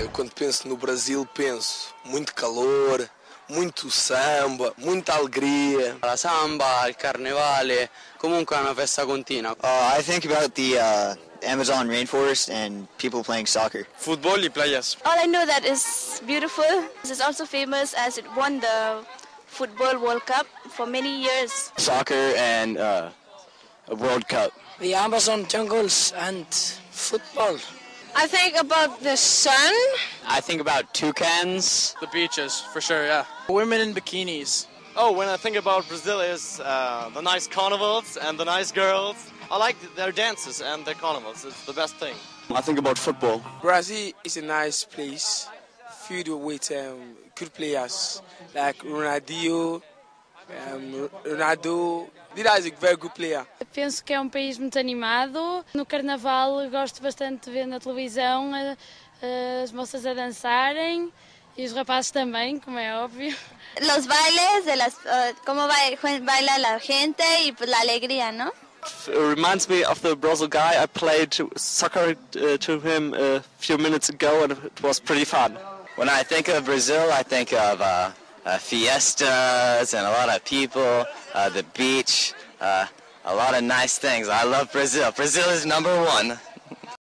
Eu quando penso no Brasil penso muito calor, muito samba, muita alegria. La samba, il carnevale, comunque è una festa continua. I think about the Amazon rainforest and people playing soccer. Football e players. All I know that is beautiful. It's also famous as it won the Football World Cup for many years. Soccer and a World Cup. The Amazon jungles and football. I think about the sun. I think about toucans. The beaches, for sure, yeah. Women in bikinis. Oh, when I think about Brazil is the nice carnivals and the nice girls. I like their dances and their carnivals. It's the best thing. I think about football. Brazil is a nice place filled with good players like Ronaldo. Dida is a very good player. Penso que é um país muito animado. No Carnaval gosto bastante de ver na televisão as moças a dançarem e os rapazes também, como é óbvio. Los bailes, cómo baila la gente y pues la alegría, ¿no? It reminds me of the Brazil guy. I played soccer to him a few minutes ago and it was pretty fun. When I think of Brazil, I think of fiestas and a lot of people, the beach, a lot of nice things. I love Brazil. Brazil is number one.